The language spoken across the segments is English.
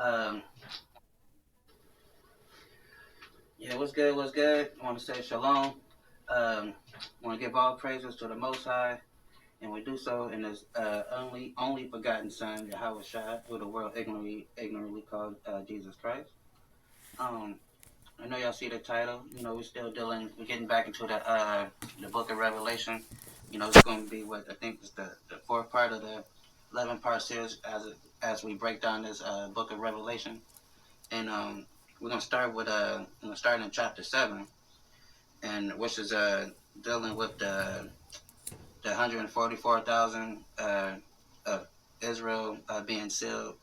Um, yeah, what's good? What's good? I want to say shalom. I want to give all praises to the Most High, and we do so in His only begotten Son, Yahweh Shai, who the world ignorantly called Jesus Christ. Um, I know y'all see the title. We're still dealing. We're getting back into the Book of Revelation. It's going to be what I think is the fourth part of the 11-part series as we break down this Book of Revelation. And we're gonna start with start in chapter 7, and which is dealing with the 144,000 of Israel being sealed,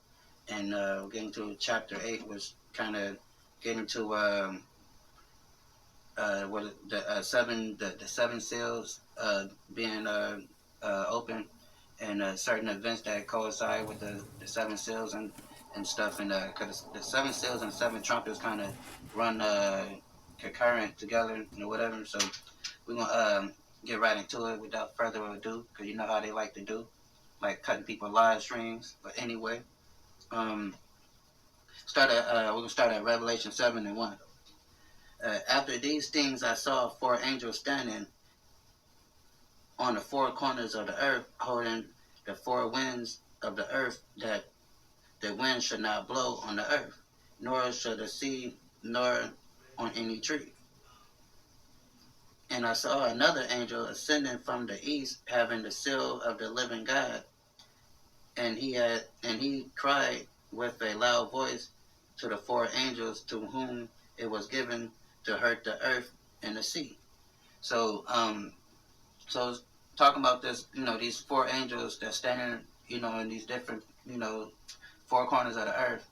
and getting to chapter 8, which kind of getting to what the seven seals being open, and certain events that coincide with the seven seals and stuff, and because the seven seals and seven trumpets kind of run concurrent together, whatever. So we're gonna get right into it without further ado, because you know how they like to do, like cutting people live streams. But anyway, um, we're gonna start at Revelation 7:1. After these things, I saw four angels standing on the four corners of the earth, holding the four winds of the earth, that the wind should not blow on the earth, nor should the sea, nor on any tree. And I saw another angel ascending from the east, having the seal of the living God, and he cried with a loud voice to the four angels to whom it was given to hurt the earth and the sea. So so talking about this, these four angels that standing, in these different, four corners of the earth,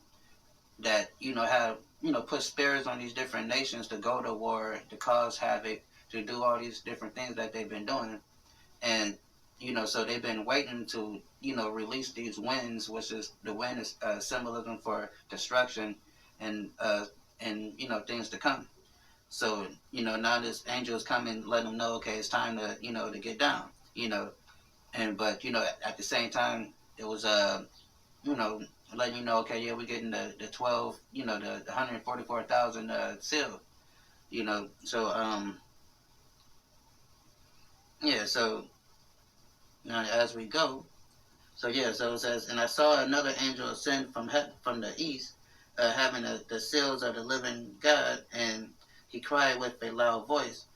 that have put spirits on these different nations to go to war, to cause havoc, to do all these different things that they've been doing. And so they've been waiting to release these winds, which is the wind is symbolism for destruction, and things to come. So now this angel is coming, letting them know, okay, it's time to to get down. And but at the same time, it was you know letting you know, okay, yeah, we're getting the 12, the 144,000 sealed. So yeah, so as we go. So yeah, so it says, and I saw another angel ascend from the east, having the seals of the living God, and he cried with a loud voice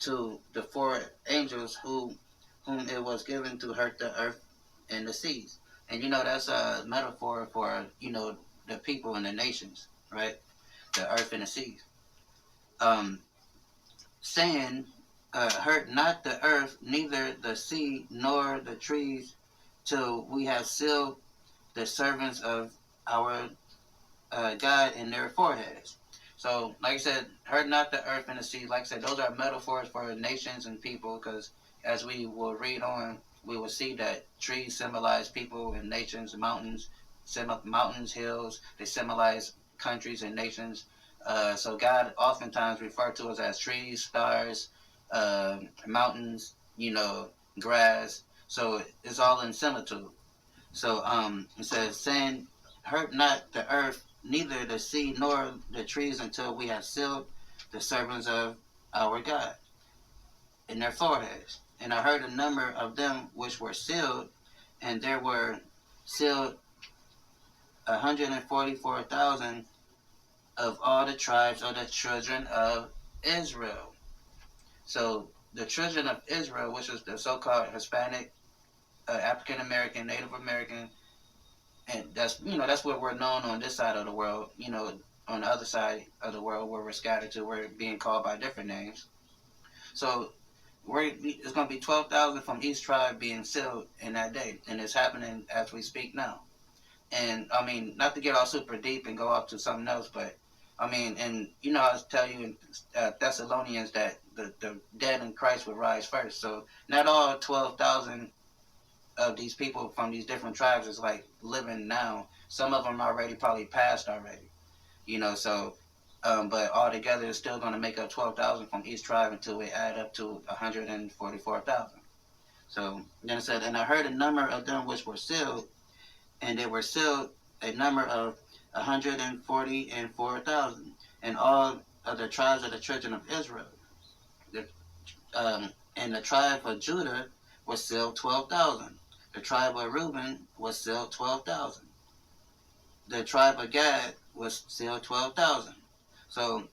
to the four angels whom it was given to hurt the earth and the seas. And that's a metaphor for the people and the nations, right? The earth and the seas. Um, Saying, hurt not the earth, neither the sea nor the trees, till we have sealed the servants of our God in their foreheads. So, like I said, hurt not the earth and the sea. Like I said, those are metaphors for nations and people, because as we will read on, we will see that trees symbolize people and nations, mountains, hills, they symbolize countries and nations. So God oftentimes referred to us as trees, stars, mountains, grass. So it's all in similitude. So it says, saying, hurt not the earth, neither the sea nor the trees, until we have sealed the servants of our God in their foreheads. And I heard a number of them which were sealed, and there were sealed 144,000 of all the tribes of the children of Israel. So the children of Israel, which is the so-called Hispanic, African American, Native American, and that's what we're known on this side of the world. On the other side of the world where we're scattered to, we're being called by different names. So it's going to be 12,000 from each tribe being sealed in that day, and it's happening as we speak now. And I mean, not to get all super deep and go off to something else, but I mean, and I tell you in Thessalonians that the dead in Christ would rise first. So not all 12,000 of these people from these different tribes is like living now. Some of them already probably passed already, So, but all together it's still going to make up 12,000 from each tribe until we add up to 144,000. So then it said, and I heard a number of them which were sealed, and they were sealed a number of 144,000. And all of the tribes of the children of Israel. The, and the tribe of Judah was still 12,000. The tribe of Reuben was still 12,000. The tribe of Gad was still 12,000. So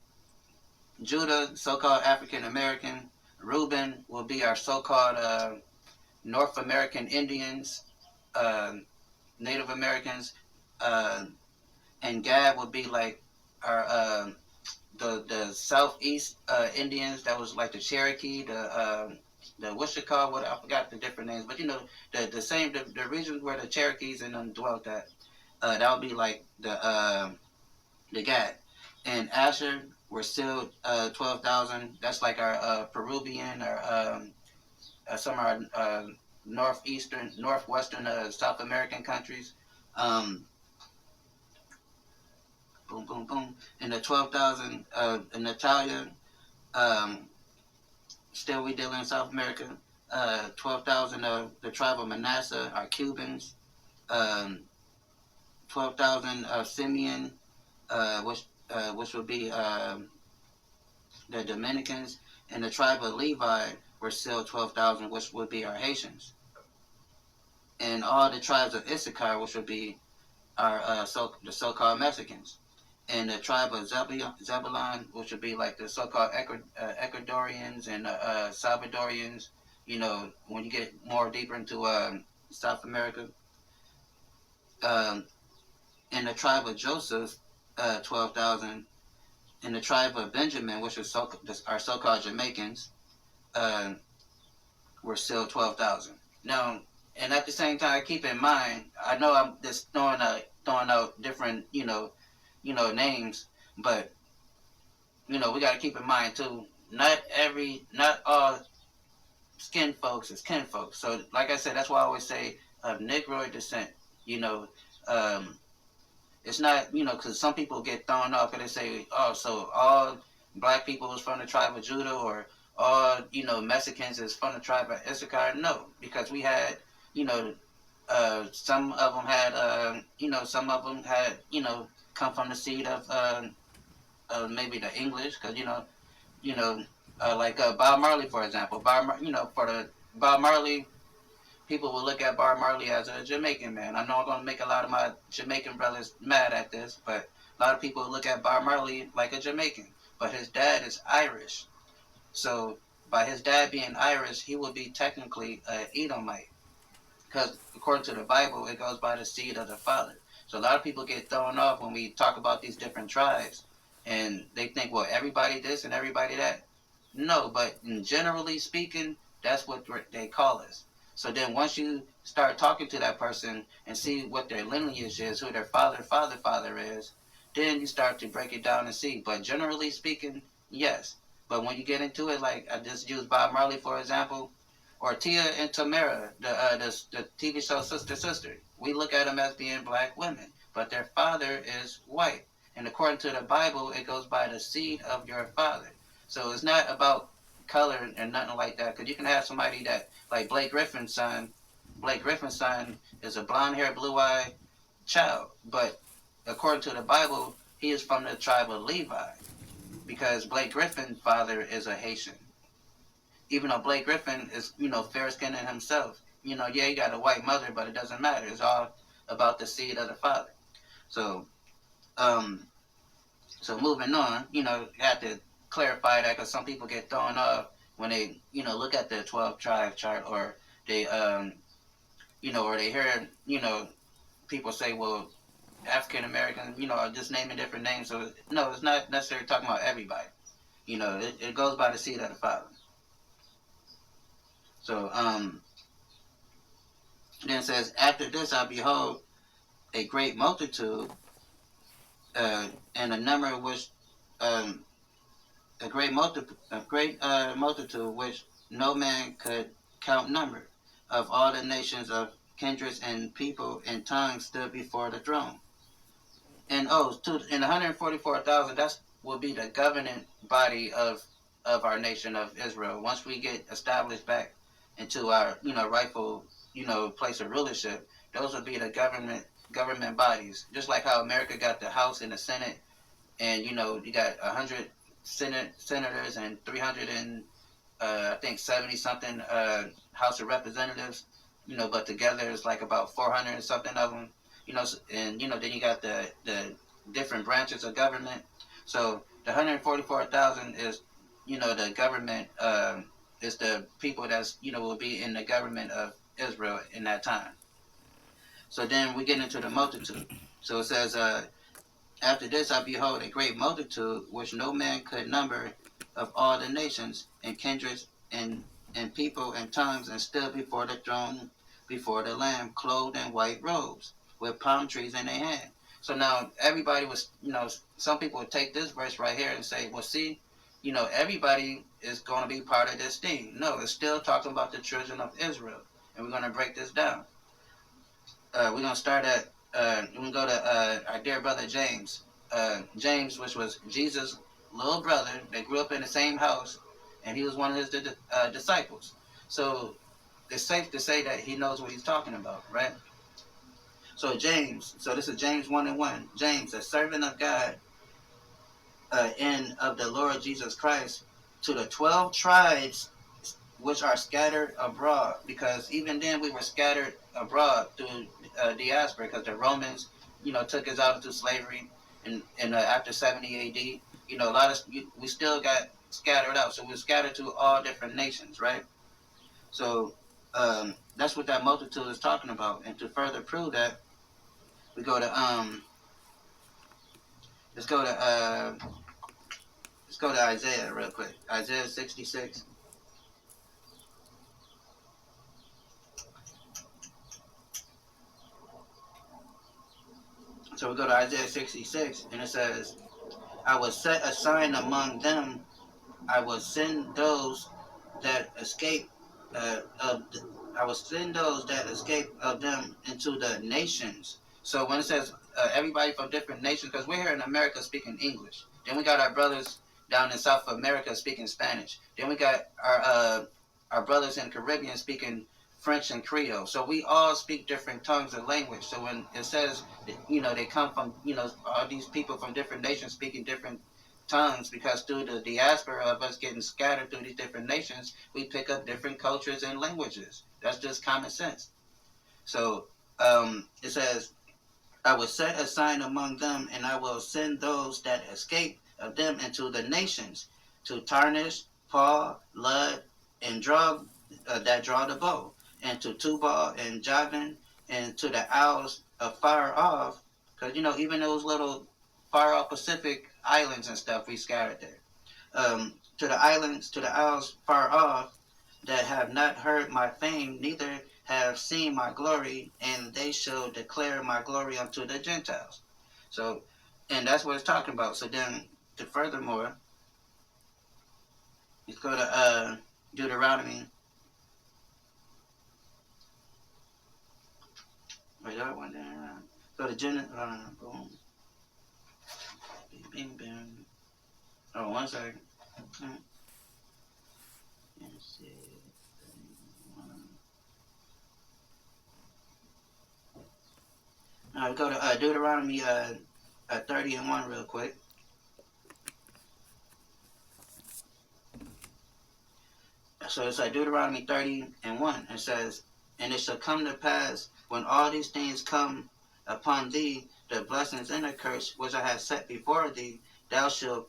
Judah, so-called African American. Reuben will be our so-called North American Indians, uh, Native Americans, uh, and Gad would be like our the Southeast Indians. That was like the Cherokee, the Wichita. What I forgot the different names, but the same the regions where the Cherokees and them dwelt at. That would be like the Gad, and Asher we're still 12,000. That's like our Peruvian or some of our northwestern South American countries. Um, boom, boom, boom. And the 12,000 in Natalia, um, still we deal in South America. 12,000 of the tribe of Manasseh are Cubans. Um, 12,000 of Simeon, which would be the Dominicans, and the tribe of Levi were still 12,000, which would be our Haitians. And all the tribes of Issachar, which would be our the so-called Mexicans. And the tribe of Zebulon, which would be like the so-called Ecuadorians and Salvadorians. When you get more deeper into South America. Um, and the tribe of Joseph, 12,000. And the tribe of Benjamin, which is our so-called Jamaicans, uh, were still 12,000. Now, and at the same time, keep in mind, I know I'm just throwing out different names, but we got to keep in mind too. Not all skin folks is kin folks. So, like I said, that's why I always say of Negroid descent. You know, um, it's not because some people get thrown off and they say, oh, so all black people was from the tribe of Judah, or all Mexicans is from the tribe of Issachar. No, because we had you know some of them had come from the seed of maybe the English, because you know like Bob Marley, for example. For the Bob Marley, people will look at Bob Marley as a Jamaican man. I know I'm going to make a lot of my Jamaican brothers mad at this, but a lot of people look at Bob Marley like a Jamaican. But his dad is Irish. So by his dad being Irish, he would be technically an Edomite. Because according to the Bible, it goes by the seed of the father. So a lot of people get thrown off when we talk about these different tribes. And they think, well, everybody this and everybody that. No, but generally speaking, that's what they call us. So then once you start talking to that person and see what their lineage is, who their father is, then you start to break it down and see. But generally speaking, yes. But when you get into it, like I just used Bob Marley for example, or Tia and Tamara, the TV show Sister Sister, we look at them as being black women, but their father is white. And according to the Bible, it goes by the seed of your father. So it's not about color and nothing like that. Because you can have somebody that, like Blake Griffin's son. Blake Griffin's son is a blonde-haired, blue-eyed child, but according to the Bible, he is from the tribe of Levi, because Blake Griffin's father is a Haitian. Even though Blake Griffin is, fair-skinned himself, yeah, he got a white mother, but it doesn't matter. It's all about the seed of the father. So, um, so moving on, you have to clarify that, because some people get thrown off when they, look at the 12 tribe chart, or they, or they hear, people say, well, African American, are just naming different names. So no, it's not necessarily talking about everybody. It goes by the seed of the father. So then it says, after this I behold a great multitude, and a number of which um, a great multitude which no man could count number, of all the nations of kindreds and people and tongues stood before the throne. And in 144,000, that will be the governing body of our nation of Israel. Once we get established back into our rightful place of rulership, those will be the government bodies, just like how America got the House and the Senate, and you got 100 senators and 300 and I think 70 something House of Representatives, but together it's like about 400 and something of them, and then you got the different branches of government. So the 144,000 is, the government is the people that's will be in the government of Israel in that time. So then we get into the multitude. So it says, after this I behold a great multitude which no man could number, of all the nations and kindreds and people and tongues, and stood before the throne, before the Lamb, clothed in white robes, with palm trees in their hand. So now everybody was, some people would take this verse right here and say, well, see, everybody is going to be part of this thing. No, it's still talking about the children of Israel. And we're going to break this down. We're going to start at, we're going to go to our dear brother James. James, which was Jesus' little brother, they grew up in the same house, and he was one of his disciples. So it's safe to say that he knows what he's talking about, right? So James, so this is James 1:1. James, a servant of God and of the Lord Jesus Christ, to the 12 tribes which are scattered abroad, because even then we were scattered abroad through diaspora, because the Romans, took us out into slavery in after 70 AD. A lot of we still got scattered out, so we're scattered to all different nations, right? So that's what that multitude is talking about. And to further prove that, we go to let's go to Isaiah real quick. Isaiah 66. So we go to Isaiah 66, and it says, I will set a sign among them. I will send those that escape I will send those that escape of them into the nations. So when it says everybody from different nations, because we're here in America speaking English, then we got our brothers down in South America speaking Spanish, then we got our brothers in the Caribbean speaking French and Creole. So we all speak different tongues and language. So when it says that, they come from all these people from different nations speaking different tongues, because through the diaspora of us getting scattered through these different nations, we pick up different cultures and languages. That's just common sense. So it says, I will set a sign among them, and I will send those that escape of them into the nations, to Tarshish, Paul, Lud, and that draw the bow, and to Tubal and Javan, and to the isles of far off, because even those little far off Pacific islands and stuff we scattered there. To the isles far off, that have not heard my fame, neither have seen my glory, and they shall declare my glory unto the Gentiles. So, and that's what it's talking about. So then, to furthermore, let's go to Deuteronomy. Wait, that one there. Go to boom. Bing, bing. Oh, one second. We go to Deuteronomy 30:1 real quick. So it's like Deuteronomy 30:1. It says, and it shall come to pass, when all these things come upon thee, the blessings and the curse which I have set before thee, thou shalt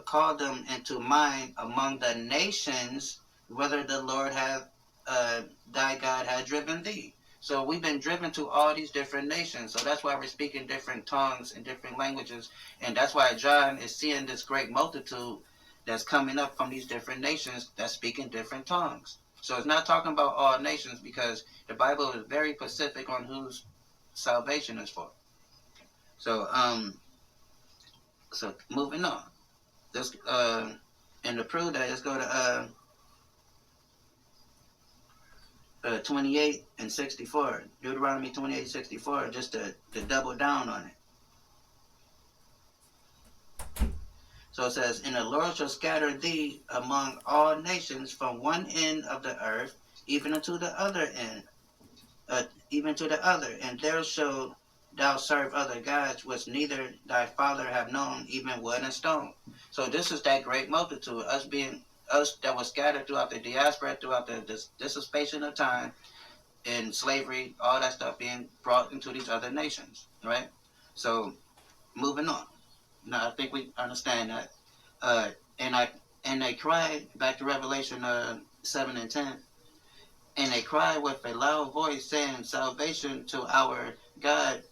call them into mind among the nations, whether the Lord thy God had driven thee. So we've been driven to all these different nations. So that's why we're speaking different tongues and different languages. And that's why John is seeing this great multitude that's coming up from these different nations that's speaking different tongues. So it's not talking about all nations, because the Bible is very specific on whose salvation is for. So so moving on. Let's and to prove that, let's go to 28 and 64. Deuteronomy 28:64, just to double down on it. So it says, and the Lord shall scatter thee among all nations, from one end of the earth even unto the other end, even to the other, and there shall thou serve other gods which neither thy father have known, even wood and stone. So this is that great multitude, us that was scattered throughout the diaspora, throughout this dissipation of time in slavery, all that stuff being brought into these other nations, right? So moving on. Now I think we understand that. Uh, and I and they cry back to Revelation 7 and 10. And they cry with a loud voice, saying, "Salvation to our God,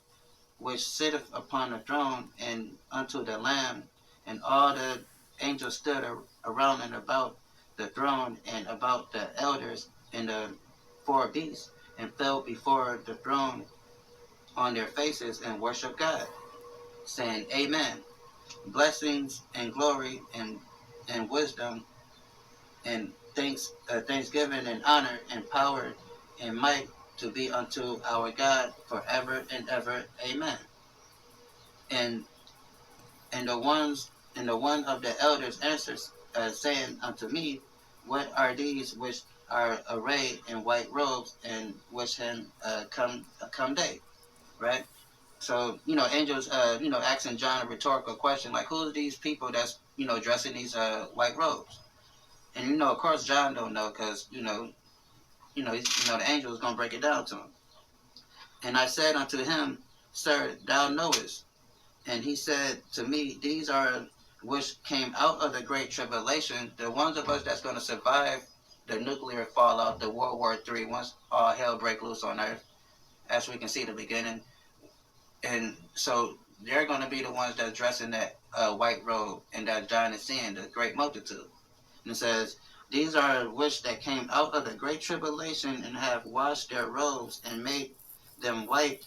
which sitteth upon the throne, and unto the Lamb." And all the angels stood around and about the throne, and about the elders and the four beasts, and fell before the throne on their faces and worshiped God, saying, "Amen. Blessings and glory and wisdom and thanksgiving and honor and power and might to be unto our God forever and ever. Amen." And and the one of the elders answers, saying unto me, "What are these which are arrayed in white robes, and which come they?" Right. So angels, asking John a rhetorical question like, "Who's these people that's dressing these white robes?" And of course, John don't know because the angel is gonna break it down to him. And I said unto him, "Sir, thou knowest." And he said to me, "These are which came out of the great tribulation, the ones of us that's gonna survive the nuclear fallout, the World War III, once all hell break loose on Earth, as we can see the beginning. And so they're gonna be the ones that's dressing that white robe, and that John is seeing the great multitude." And it says, "These are which that came out of the great tribulation, and have washed their robes and made them white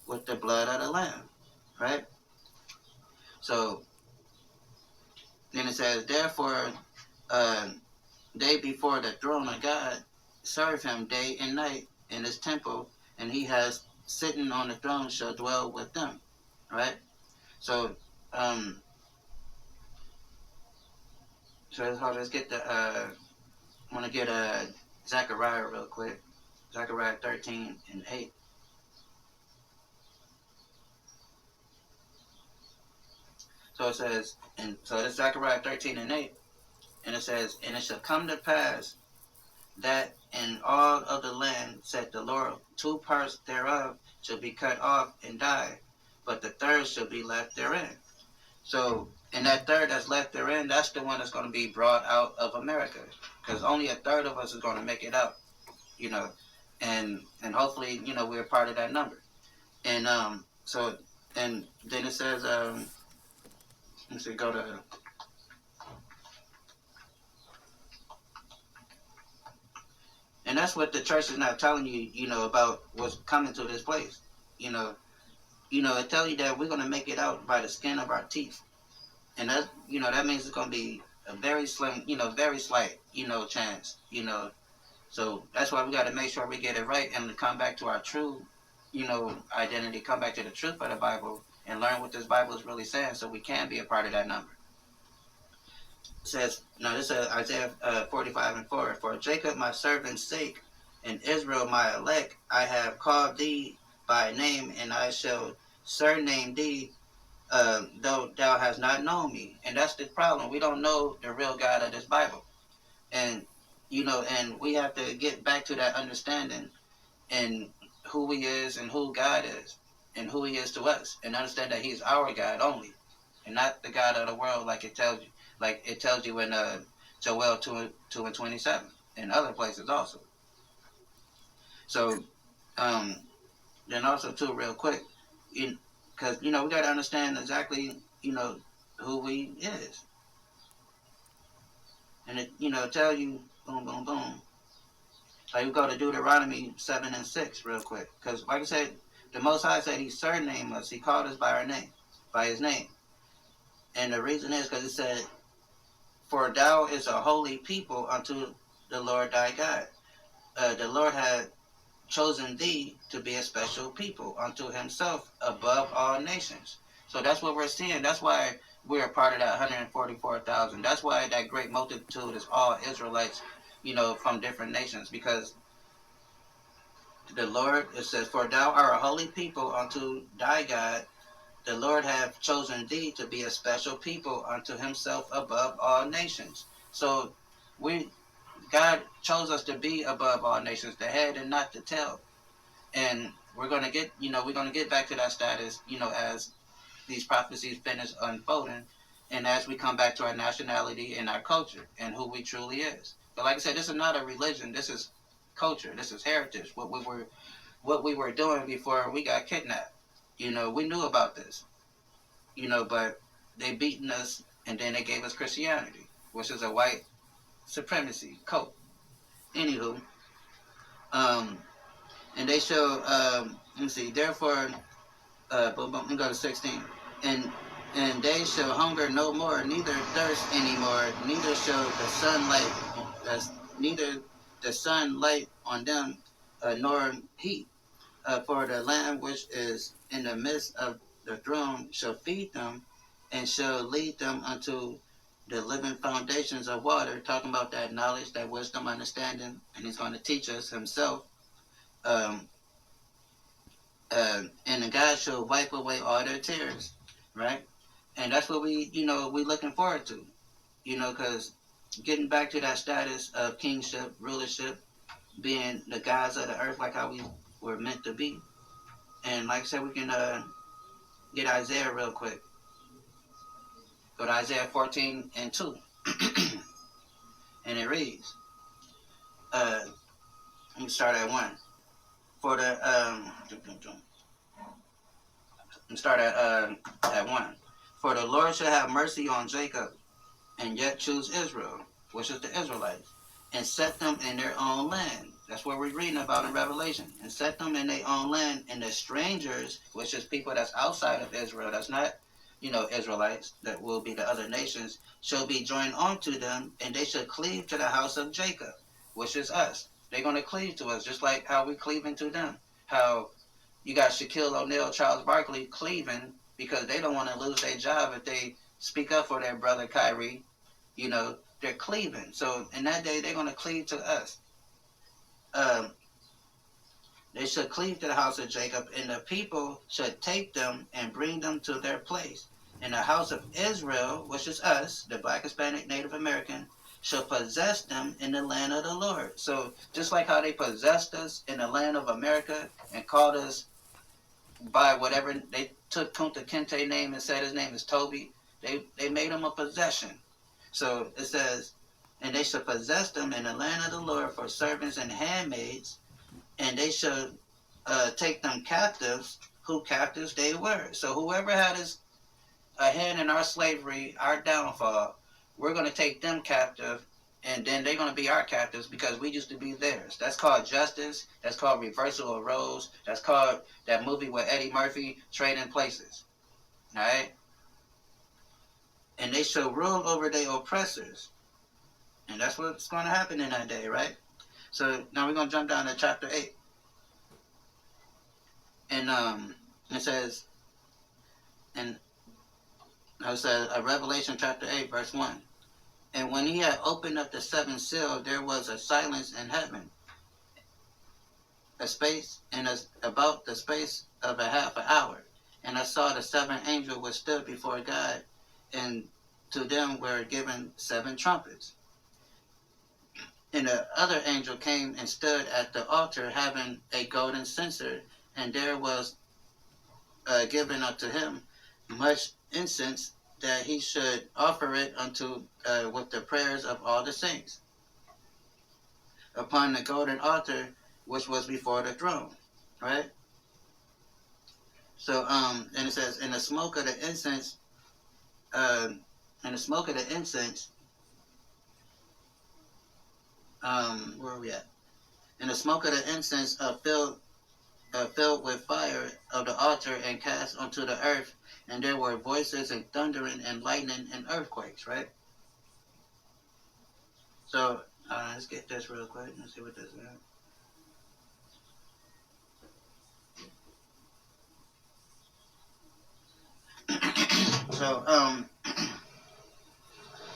with the blood of the Lamb." Right? So then it says, "Therefore, uh, they before the throne of God serve him day and night in his temple, and he has sitting on the throne shall dwell with them." Right? So, um, let's get the, I want to get Zechariah real quick. Zechariah 13:8. So it says, and so it's Zechariah 13:8, and it says, "And it shall come to pass that in all of the land, said the Lord, two parts thereof shall be cut off and die, but the third shall be left therein." So, and that third that's left therein, that's the one that's going to be brought out of America, because only a third of us is going to make it out, you know, and hopefully, we're part of that number. And so, and then it says, let's see, go to, and that's what the church is not telling you, about what's coming to this place, you know. It tells you that we're going to make it out by the skin of our teeth. And that means it's going to be a very slim, very slight, chance, So that's why we got to make sure we get it right and come back to our true, identity, come back to the truth of the Bible and learn what this Bible is really saying so we can be a part of that number. It says, now this is Isaiah 45:4, "For Jacob my servant's sake, and Israel my elect, I have called thee by name, and I shall surname thee, though thou hast not known me." And that's the problem. We don't know the real God of this Bible. And, and we have to get back to that understanding and who he is and who God is and who he is to us, and understand that he's our God only and not the God of the world like it tells you in Joel 2:27 and other places also. So, um, then also too, real quick, because we got to understand exactly who we is, and it tell you boom boom boom. Like we go to Deuteronomy 7:6 real quick, because like I said, the Most High said he surnamed us, he called us by our name, by his name, and the reason is because it said, "For thou is a holy people unto the Lord thy God." The Lord had chosen thee to be a special people unto himself above all nations. So that's what we're seeing. That's why we're a part of that 144,000. That's why that great multitude is all Israelites, from different nations, because the Lord, it says, for thou art a holy people unto thy God. The Lord hath chosen thee to be a special people unto himself above all nations. So we God chose us to be above all nations, the head and not the tail. And we're gonna get, we're gonna get back to that status, as these prophecies finish unfolding, and as we come back to our nationality and our culture and who we truly is. But like I said, this is not a religion. This is culture. This is heritage. What we were doing before we got kidnapped. We knew about this. But they beaten us, and then they gave us Christianity, which is a white supremacy cult. Anywho, um, and they show, let me see, therefore, let me go to 16. And they shall hunger no more, neither thirst anymore, neither shall the sunlight, neither the sunlight on them, nor heat. For the Lamb which is in the midst of the throne shall feed them, and shall lead them unto the living foundations of water. Talking about that knowledge, that wisdom, understanding, and He's going to teach us Himself. Um, and the God shall wipe away all their tears, right? And that's what we looking forward to, because getting back to that status of kingship, rulership, being the gods of the earth, like how we were meant to be. And like I said, we can get Isaiah real quick. Go to Isaiah 14 and 2. And it reads, let me start at 1. For the, start at 1. For the Lord shall have mercy on Jacob, and yet choose Israel, which is the Israelites, and set them in their own land. That's what we're reading about in Revelation. And set them in their own land, and the strangers, which is people that's outside of Israel, that's not, Israelites, that will be the other nations, shall be joined unto them, and they shall cleave to the house of Jacob, which is us. They're going to cleave to us, just like how we cleaving to them. How you got Shaquille O'Neal, Charles Barkley cleaving because they don't want to lose their job if they speak up for their brother Kyrie. They're cleaving. So in that day, they're going to cleave to us. They should cleave to the house of Jacob, and the people should take them and bring them to their place. And the house of Israel, which is us, the Black, Hispanic, Native American, shall possess them in the land of the Lord. So just like how they possessed us in the land of America and called us by whatever, they took Kunta Kinte name and said his name is Toby, they made him a possession. So it says, and they shall possess them in the land of the Lord for servants and handmaids, and they shall take them captives, who captives they were. So whoever had a hand in our slavery, our downfall, we're going to take them captive, and then they're going to be our captives because we used to be theirs. That's called justice. That's called reversal of roles. That's called that movie with Eddie Murphy, Trading Places. All right? And they shall rule over their oppressors. And that's what's going to happen in that day, right? So now we're going to jump down to chapter 8. And it says, and it says, Revelation chapter 8, verse 1. And when he had opened up the seventh seal, there was a silence in heaven, a space, and about the space of a half an hour. And I saw the seventh angel which stood before God, and to them were given 7 trumpets. And the other angel came and stood at the altar, having a golden censer, and there was given unto him much incense, that he should offer it unto with the prayers of all the saints upon the golden altar which was before the throne. Right? So and it says, in the smoke of the incense, where are we at? And the smoke of the incense filled with fire of the altar and cast onto the earth, and there were voices and thundering and lightning and earthquakes, right? So let's get this real quick. Let's see what this is.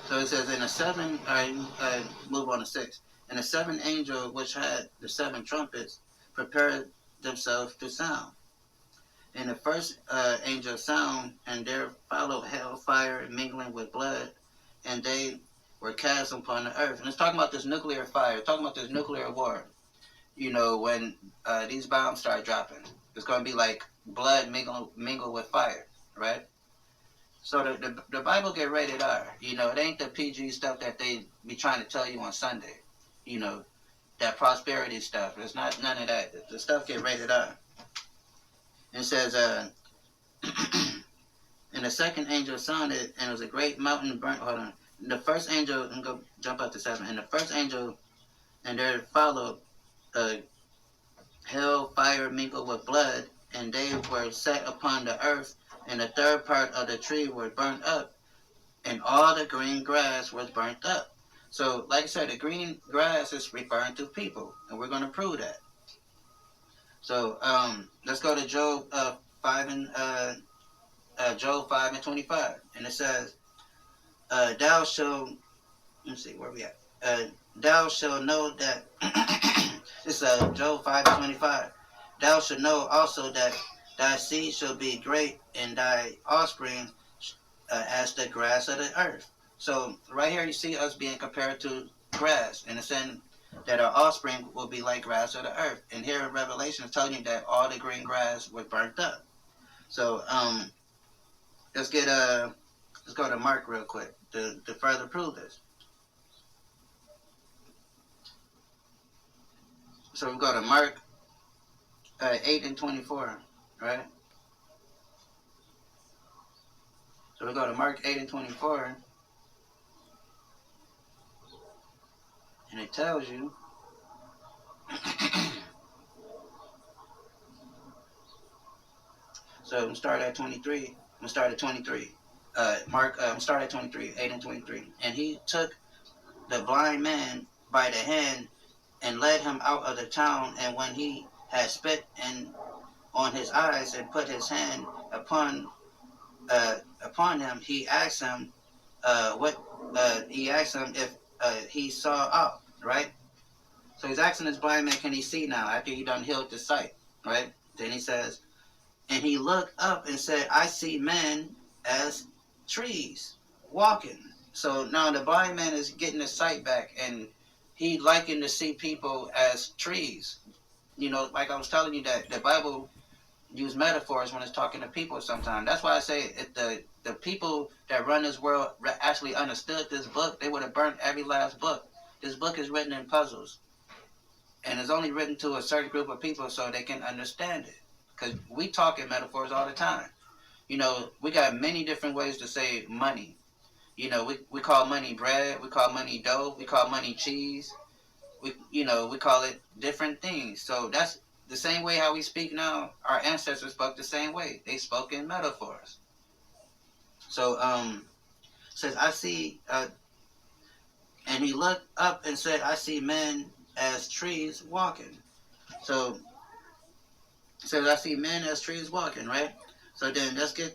So it says, in a 7, I move on to 6. And the 7th angel, which had the 7 trumpets, prepared themselves to sound. And the first angel sound, and there followed hellfire mingling with blood, and they were cast upon the earth. And it's talking about this nuclear fire, talking about this nuclear war. When these bombs start dropping, it's going to be like blood mingle with fire, right? So the Bible get rated R. It ain't the PG stuff that they be trying to tell you on Sunday. You know, that prosperity stuff. It's not none of that. The stuff get rated R. It says, and the second angel sounded, and it was a great mountain burnt. Hold on. The first angel, and go jump up to 7. And the first angel, and there followed uh, hell, fire mingled with blood, and they were set upon the earth, and the third part of the tree was burnt up, and all the green grass was burnt up. So, like I said, the green grass is referring to people, and we're going to prove that. So, let's go to Job 5 and Job 5:25, and it says, "Thou shalt." Let's see where we at. Thou shalt know that it's Job 5:25. Thou shalt know also that thy seed shall be great, and thy offspring as the grass of the earth. So right here you see us being compared to grass in the sense that our offspring will be like grass of the earth. And here in Revelation it's telling you that all the green grass was burnt up. So let's get let's go to Mark real quick to further prove this. So we go to Mark 8 and 24, right? So we go to Mark 8 and 24, and it tells you. So I'm going to start at 23. I'm going to start at 23. Mark, I'm start at 23, 8 and 23. And he took the blind man by the hand and led him out of the town. And when he had spit on his eyes and put his hand upon him, he asked him what he asked him if he saw up, right? So he's asking this blind man, can he see now after he done healed the sight, right? Then he says, and he looked up and said, I see men as trees walking. So now the blind man is getting his sight back, and he likened to see people as trees. Like I was telling you that the Bible use metaphors when it's talking to people sometimes. That's why I say if the people that run this world actually understood this book, they would have burnt every last book. This book is written in puzzles, and it's only written to a certain group of people so they can understand it. Because we talk in metaphors all the time. We got many different ways to say money. We call money bread, we call money dough, we call money cheese. We call it different things. So that's the same way how we speak now. Our ancestors spoke the same way. They spoke in metaphors. So says I see, and he looked up and said, I see men as trees walking. So says I see men as trees walking, right? So then let's go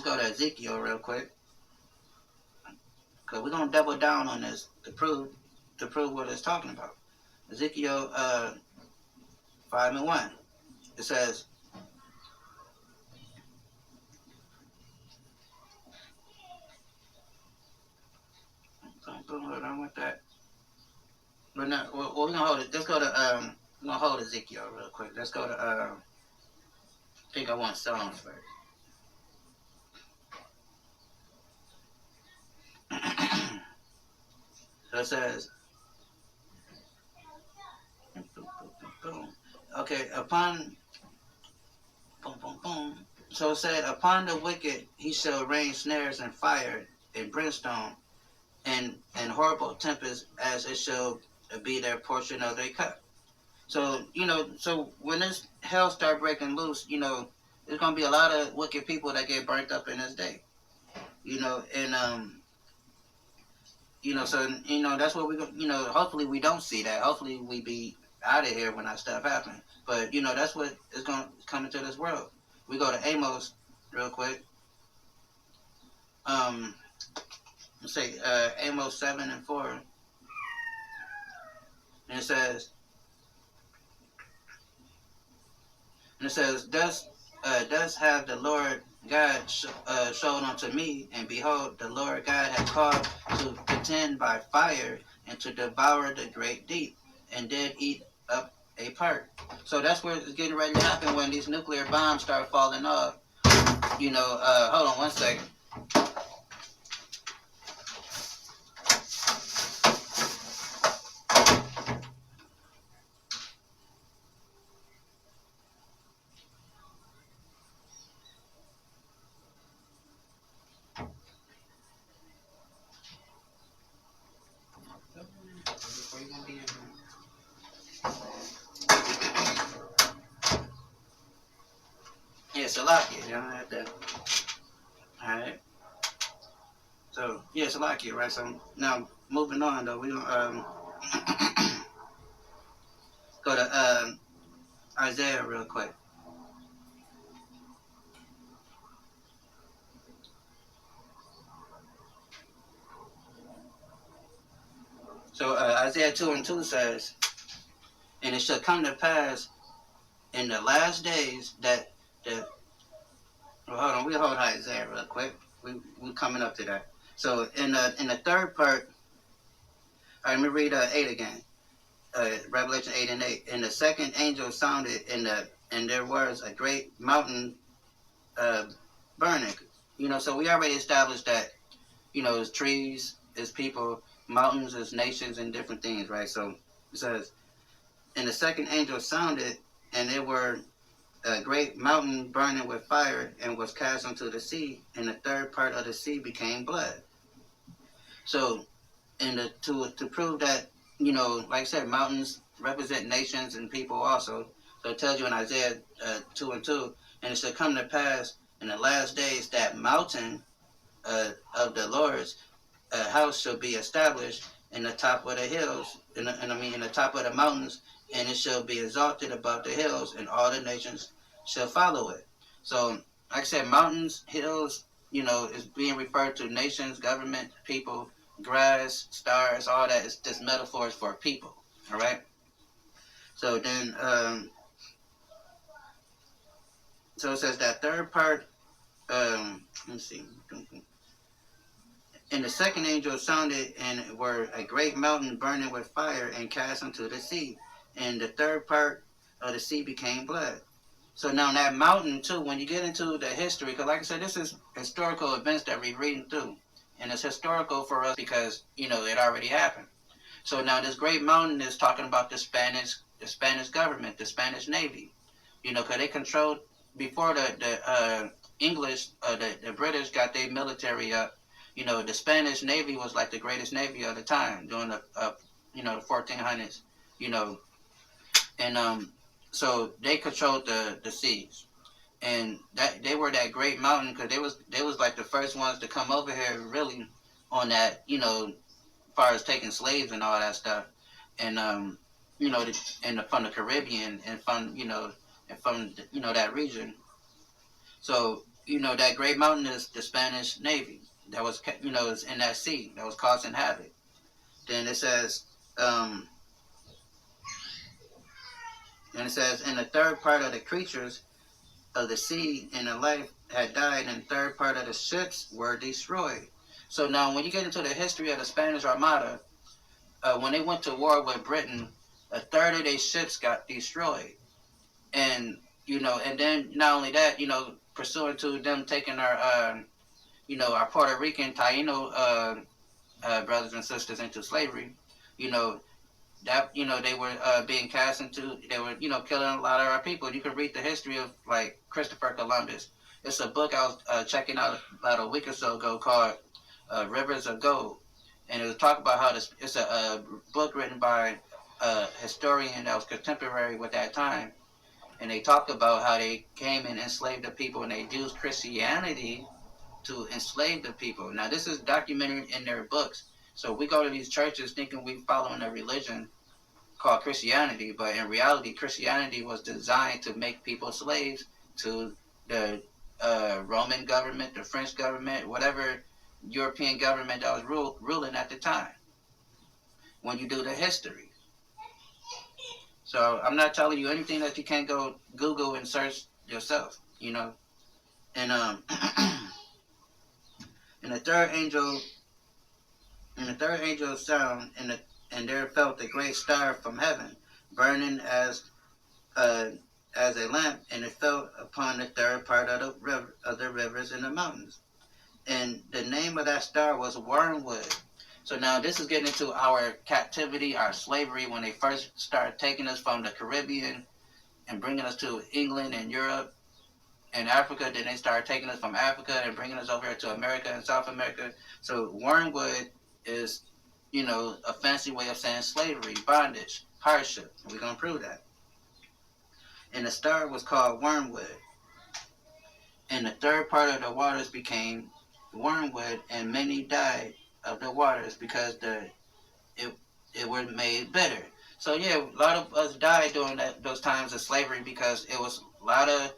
to Ezekiel real quick, because we're gonna double down on this to prove what it's talking about. Ezekiel 5 and 1. It says, hold on with that. But not, we're gonna hold it. Let's go to we're gonna hold Ezekiel real quick. Let's go to I think I want Psalms first. So it says, okay, upon boom, boom, boom. So it said, upon the wicked he shall rain snares and fire and brimstone and horrible tempest, as it shall be their portion of their cup. So so when this hell start breaking loose, there's gonna be a lot of wicked people that get burnt up in this day. And so that's what hopefully we don't see that. Hopefully we be out of here when that stuff happens. But that's what is going to come into this world. We go to Amos real quick. Let's say Amos 7 and 4, and it says, And it says, thus have the Lord God showed unto me, and behold, the Lord God had called to contend by fire and to devour the great deep, and did eat up a part. So that's where it's getting ready to happen when these nuclear bombs start falling off. Hold on one second. Yeah, Salakia. You don't have to. Alright. So, yeah, Salakia, right? So, now, moving on, though, we're going to go to Isaiah real quick. So, Isaiah 2 and 2 says, and it shall come to pass in the last days that the. Well, hold on, we hold Isaiah real quick. We coming up to that. So, in the third part, all right, let me read 8 again. Revelation 8 and 8. And the second angel sounded, and there was a great mountain uh, burning. So we already established that, it's trees, it's people, mountains, it's nations, and different things, right? So it says, and the second angel sounded, and there were a great mountain burning with fire, and was cast into the sea, and the third part of the sea became blood. So, to prove that, like I said, mountains represent nations and people also. So it tells you in Isaiah 2 and 2, and it shall come to pass in the last days that mountain of the Lord's house shall be established in the top of the hills, in the top of the mountains, and it shall be exalted above the hills, and all the nations shall follow it. So, like I said, mountains, hills, is being referred to nations, government, people, grass, stars, all that is just metaphors for people. All right. So then, so it says that third part. Let's see. And the second angel sounded, and were a great mountain burning with fire, and cast into the sea. And the third part of the sea became blood. So now that mountain too, when you get into the history, because like I said, this is historical events that we're reading through, and it's historical for us because it already happened. So now this great mountain is talking about the Spanish government, the Spanish Navy. Because they controlled before the English, the British got their military up. The Spanish Navy was like the greatest navy of the time during the 1400s. You know, and so they controlled the seas, and that they were that great mountain because they was like the first ones to come over here really on that. As far as taking slaves and all that stuff, and from the Caribbean and from that region. So that Great Mountain is the Spanish Navy that was is in that sea that was causing havoc. Then it says, and it says, in the third part of the creatures of the sea and the life had died, and the third part of the ships were destroyed. So now, when you get into the history of the Spanish Armada, when they went to war with Britain, a third of their ships got destroyed, and and then not only that, pursuant to them taking our Puerto Rican Taino brothers and sisters into slavery, you know, that they were being cast into, they were killing a lot of our people. You can read the history of like Christopher Columbus. It's a book I was checking out about a week or so ago called Rivers of Gold, and it was talk about how it's a book written by a historian that was contemporary with that time, and they talked about how they came and enslaved the people, and they used Christianity to enslave the people. Now, this is documented in their books. So we go to these churches thinking we following a religion called Christianity, but in reality, Christianity was designed to make people slaves to the Roman government, the French government, whatever European government that was ruling at the time. When you do the history, So I'm not telling you anything that you can't go Google and search yourself. And and the third angel and the third angel sound, and there felt a great star from heaven, burning uh, as a lamp, and it fell upon the third part of the rivers and the mountains. And the name of that star was Wormwood. So now this is getting into our captivity, our slavery, when they first started taking us from the Caribbean and bringing us to England and Europe and Africa. Then they started taking us from Africa and bringing us over here to America and South America. So wormwood is, a fancy way of saying slavery, bondage, hardship. And we're going to prove that. And the star was called Wormwood. And the third part of the waters became wormwood, and many died of the waters because it it was made bitter. So yeah, a lot of us died during those times of slavery because it was a lot of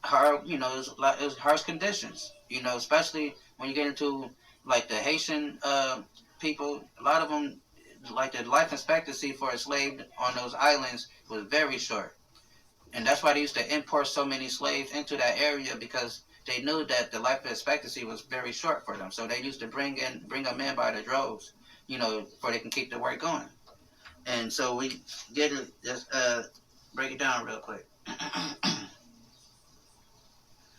hard, it was harsh conditions. Especially when you get into like the Haitian people, a lot of them, like the life expectancy for a slave on those islands was very short, and that's why they used to import so many slaves into that area because they knew that the life expectancy was very short for them. So they used to bring them in by the droves, before they can keep the work going. And so we get it. Just break it down real quick.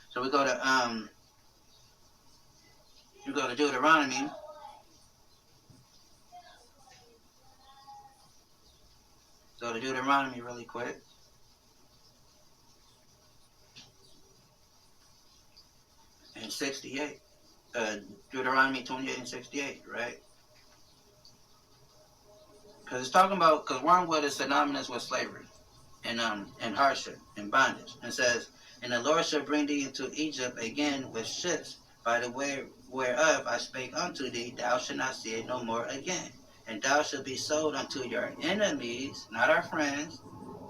So we go to Deuteronomy. Go to Deuteronomy really quick. And 68. Deuteronomy 28 and 68, right? Because it's talking about, because wormwood is synonymous with slavery and hardship and bondage. And it says, and the Lord shall bring thee into Egypt again with ships, by the way whereof I spake unto thee, thou shalt not see it no more again. And thou shalt be sold unto your enemies, not our friends,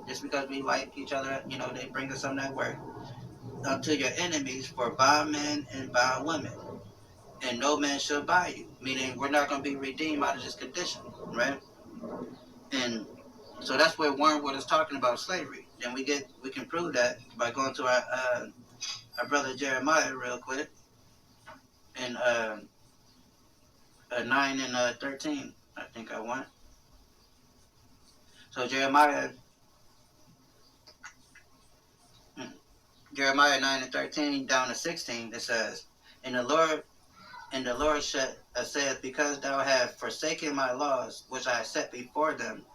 just because we like each other, they bring us something that work, unto your enemies for bondmen and bondwomen. And no man shall buy you, meaning we're not going to be redeemed out of this condition, right? And so that's where Wormwood is talking about slavery. Then we can prove that by going to our brother Jeremiah real quick in 9 and 13. I think I want. So Jeremiah 9 and 13 down to 16. It says, "And the Lord saith, because thou hast forsaken my laws, which I set before them,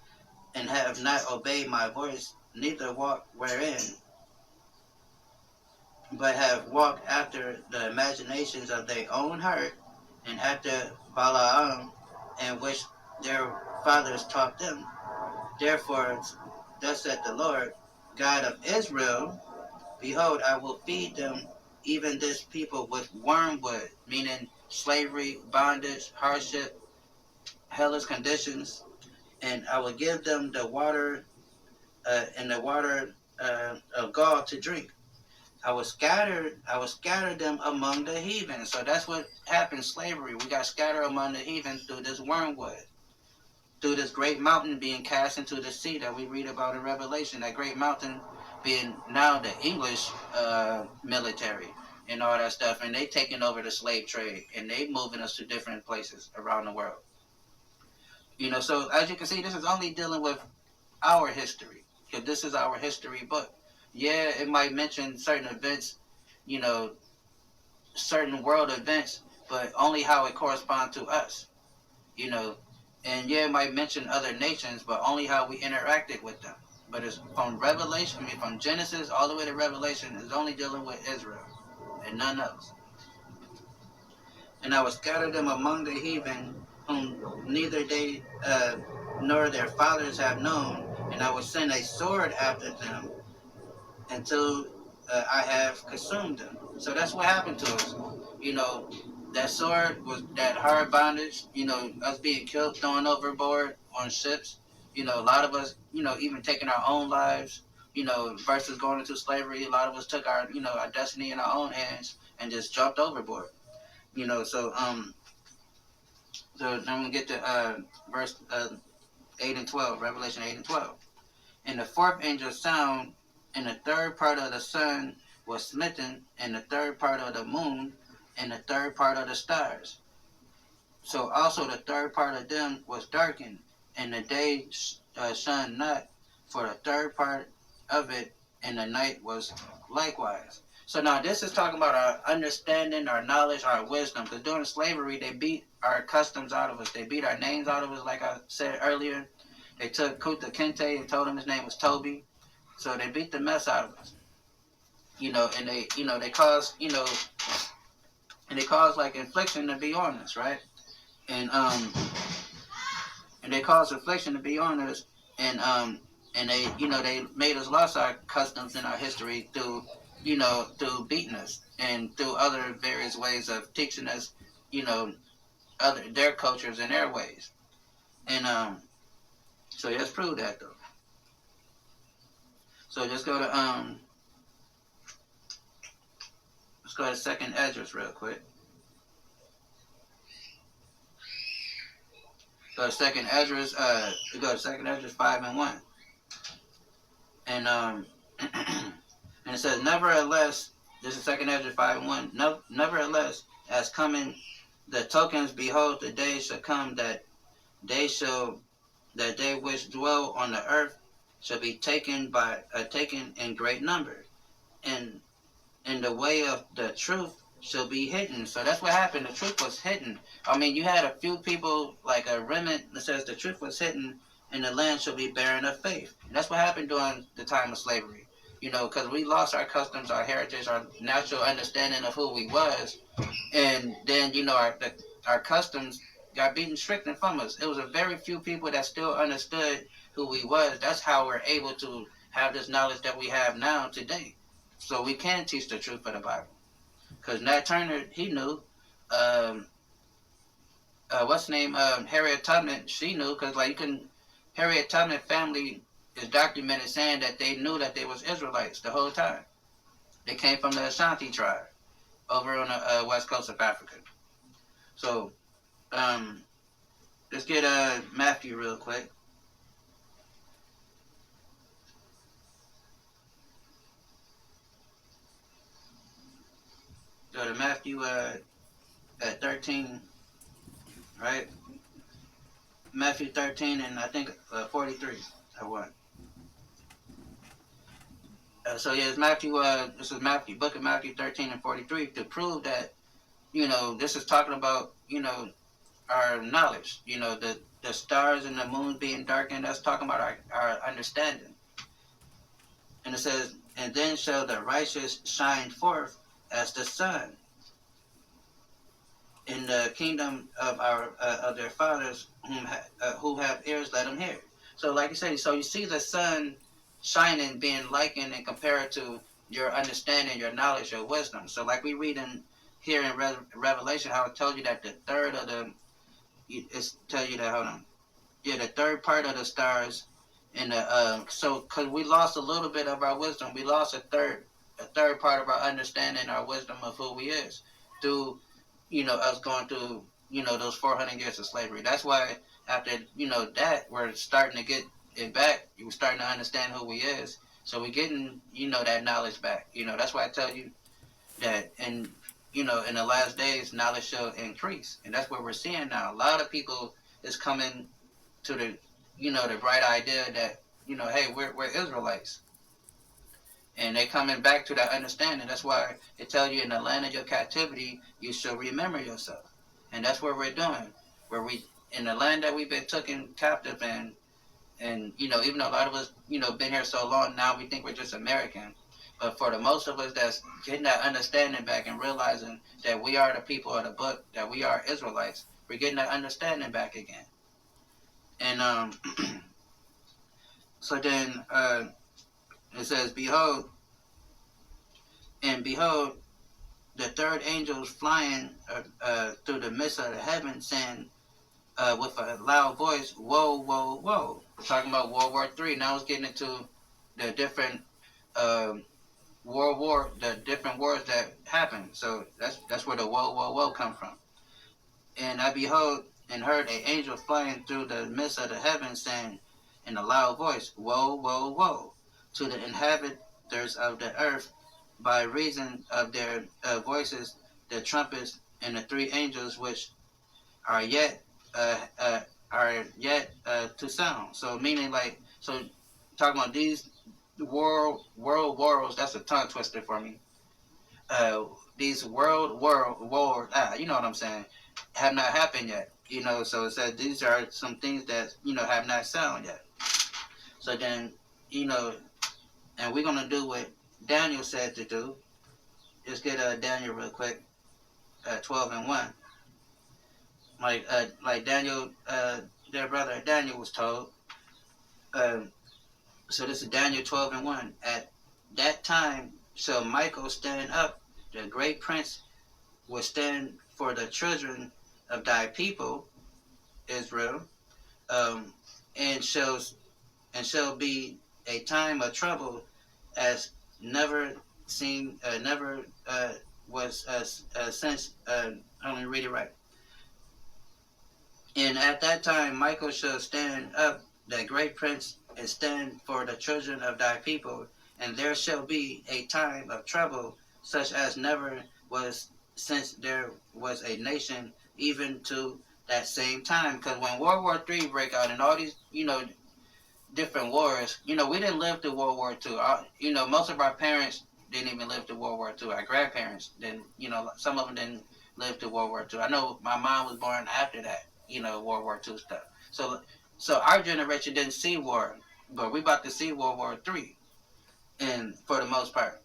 and have not obeyed my voice, neither walked wherein, but have walked after the imaginations of their own heart, and after Balaam, and which their fathers taught them. Therefore, thus saith the Lord, God of Israel, behold, I will feed them, even this people, with wormwood," meaning slavery, bondage, hardship, hellish conditions, "and I will give them the water and the water of gall to drink. I will scatter them among the heathen." So that's what happened, slavery. We got scattered among the heathen through this wormwood, through this great mountain being cast into the sea that we read about in Revelation. That great mountain being now the English military and all that stuff, and they taking over the slave trade and they moving us to different places around the world. So as you can see, this is only dealing with our history, because this is our history book. Yeah, it might mention certain events, you know, certain world events, but only how it corresponds to us, you know. And yeah, it might mention other nations, but only how we interacted with them. But it's from Revelation, from Genesis all the way to Revelation, is only dealing with Israel and none else. "And I will scatter them among the heathen, whom neither they nor their fathers have known, and I will send a sword after them until I have consumed them." So that's what happened to us. You know, that sword was that hard bondage, us being killed, thrown overboard on ships. A lot of us, even taking our own lives, versus going into slavery. A lot of us took our destiny in our own hands and just jumped overboard. So then we get to verse 8 and 12, Revelation 8 and 12. And the fourth angel sound, and the third part of the sun was smitten, and the third part of the moon, and the third part of the stars. So also the third part of them was darkened, and the day shone not for the third part of it, and the night was likewise. So now this is talking about our understanding, our knowledge, our wisdom. Because during slavery, they beat our customs out of us. They beat our names out of us, like I said earlier. They took Kuta Kinte and told him his name was Toby. So they beat the mess out of us. And they caused, and they caused like infliction to be on us, right? And and they caused affliction to be on us, and they made us lost our customs and our history through beating us and through other various ways of teaching us, you know, other their cultures and their ways. And so let's prove that though. So just go to let's go to Second Esdras real quick. Go to Second Esdras. Go to Second Esdras 5:1, and and it says, nevertheless, this is Second Esdras 5:1. No, nevertheless, as coming the tokens, behold, the day shall come that they which dwell on the earth shall be taken in great number, and in the way of the truth shall be hidden. So that's what happened. The truth was hidden. I mean, you had a few people, like a remnant that says the truth was hidden, and the land shall be barren of faith. And that's what happened during the time of slavery. Because we lost our customs, our heritage, our natural understanding of who we was, and then our customs got beaten stricken from us. It was a very few people that still understood who we was. That's how we're able to have this knowledge that we have now today. So we can teach the truth of the Bible. Because Nat Turner, he knew. Um, what's the name? Harriet Tubman, she knew. Because Harriet Tubman family is documented saying that they knew that they was Israelites the whole time. They came from the Ashanti tribe over on the west coast of Africa. So let's get Matthew real quick. Go to Matthew at 13, right? Matthew 13 and I think 43. I want. So yeah, it's Matthew. This is Matthew, book of Matthew 13 and 43 to prove that this is talking about our knowledge. The stars and the moon being darkened. That's talking about our understanding. And it says, and then shall the righteous shine forth as the sun in the kingdom of their fathers who have ears, let them hear. So, like you said, so you see the sun shining, being likened and compared to your understanding, your knowledge, your wisdom. So, like we read in here in Revelation, how it told you that the third of the it's tell you that hold on, yeah, the third part of the stars, and so because we lost a little bit of our wisdom, we lost a third part of our understanding, our wisdom of who we is through us going through, those 400 years of slavery. That's why after, that, we're starting to get it back. We're starting to understand who we is. So we're getting, that knowledge back. That's why I tell you that in the last days, knowledge shall increase. And that's what we're seeing now. A lot of people is coming to the bright idea that, hey, we're Israelites. And they coming back to that understanding. That's why it tells you in the land of your captivity, you shall remember yourself. And that's what we're doing. Where we, in the land that we've been taken captive in, and, even though a lot of us, been here so long, now we think we're just American. But for the most of us that's getting that understanding back and realizing that we are the people of the book, that we are Israelites, we're getting that understanding back again. And so then it says, behold, the third angel was flying through the midst of the heaven, saying with a loud voice, "Woe, woe, woe!" We're talking about World War III. Now it's getting into the different the different wars that happen. So that's where the woe, woe, woe come from. And I beheld and heard an angel flying through the midst of the heaven, saying, in a loud voice, Woe, woe, woe, to the inhabitants of the earth, by reason of their voices, the trumpets, and the three angels which are yet uh, uh, to sound. So meaning like so talking about these world wars. That's a tongue twister for me. Uh, these world war. You know what I'm saying? Have not happened yet. You know, so it said these are some things that have not sound yet. So then and we're gonna do what Daniel said to do. Just get Daniel real quick. 12:1. Like Daniel, their brother Daniel was told. Um, so this is Daniel 12:1. At that time shall Michael stand up, the great prince will stand for the children of thy people Israel, um, and shall be a time of trouble as never seen, never was since. Let me read it right. And at that time Michael shall stand up, the great prince, and stand for the children of thy people, and there shall be a time of trouble such as never was since there was a nation, even to that same time. Because when World War III break out and all these, different wars, we didn't live through World War II. Most of our parents didn't even live through World War II. Our grandparents didn't, some of them didn't live through World War II. I know my mom was born after that, World War II stuff. So our generation didn't see war, but we about to see World War III, and for the most part.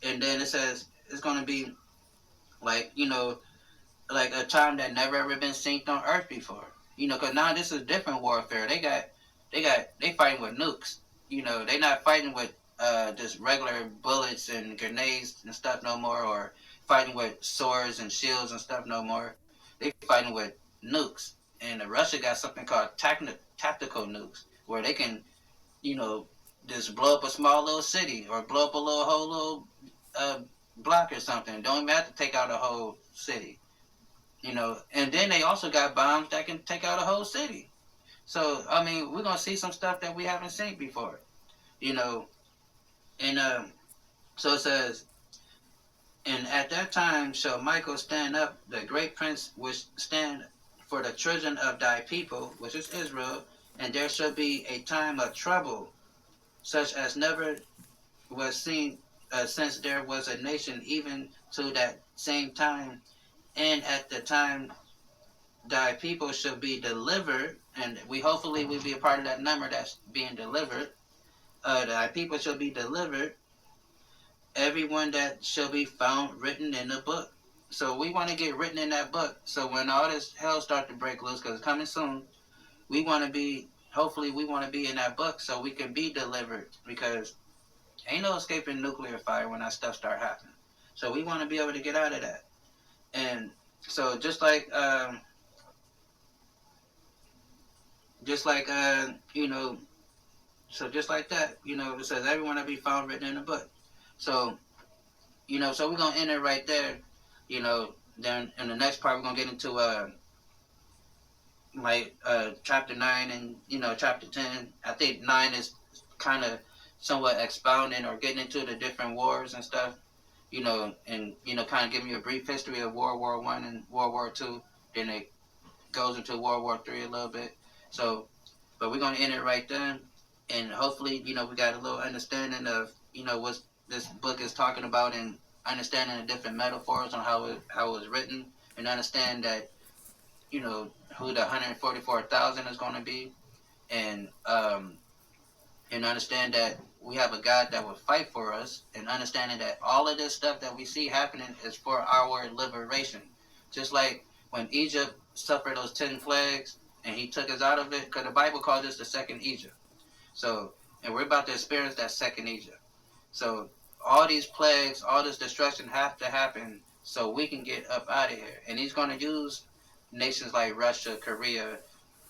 And then it says it's going to be like, like a time that never ever been seen on Earth before. Because now this is different warfare. They fighting with nukes. They not fighting with just regular bullets and grenades and stuff no more, or fighting with swords and shields and stuff no more. They fighting with nukes. And Russia got something called tactical nukes, where they can, you know, just blow up a small little city or blow up a whole little uh, block or something. Don't even have to take out a whole city. And then they also got bombs that can take out a whole city. So I mean, we're gonna see some stuff that we haven't seen before. You know, and so it says, and at that time shall Michael stand up, the great prince, which stand for the children of thy people, which is Israel, and there shall be a time of trouble, such as never was seen since there was a nation, even to that same time. And at the time thy people shall be delivered, and we hopefully will be a part of that number that's being delivered. Thy people shall be delivered, everyone that shall be found written in the book. So we want to get written in that book. So when all this hell start to break loose, because it's coming soon, we want to be. Hopefully, we want to be in that book so we can be delivered. Because ain't no escaping nuclear fire when that stuff start happening. So we want to be able to get out of that. And so just like so just like that, it says everyone will be found written in the book. So so we're gonna end it right there. Then in the next part we're gonna get into chapter 9 and chapter 10. I think 9 is kind of somewhat expounding or getting into the different wars and stuff. And kind of giving you a brief history of World War I and World War II. Then it goes into World War III a little bit. So, but we're gonna end it right there, and hopefully, we got a little understanding of what this book is talking about, and understanding the different metaphors on how it was written, and understand that who the 144,000 is going to be, and understand that we have a God that will fight for us, and understanding that all of this stuff that we see happening is for our liberation. Just like when Egypt suffered those 10 plagues and he took us out of it, because the Bible calls this the second Egypt. So, and we're about to experience that second Egypt. So, all these plagues, all this destruction have to happen so we can get up out of here. And he's going to use nations like Russia, Korea,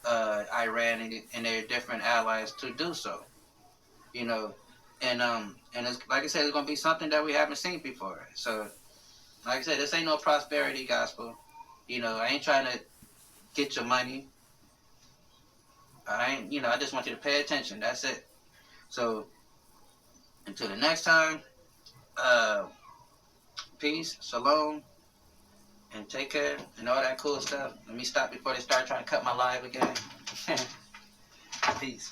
Iran, and their different allies to do so. You know, and it's like I said, it's gonna be something that we haven't seen before. So, like I said, this ain't no prosperity gospel. I ain't trying to get your money. I ain't, I just want you to pay attention. That's it. So until the next time, uh, peace, shalom, and take care, and all that cool stuff. Let me stop before they start trying to cut my live again. Peace.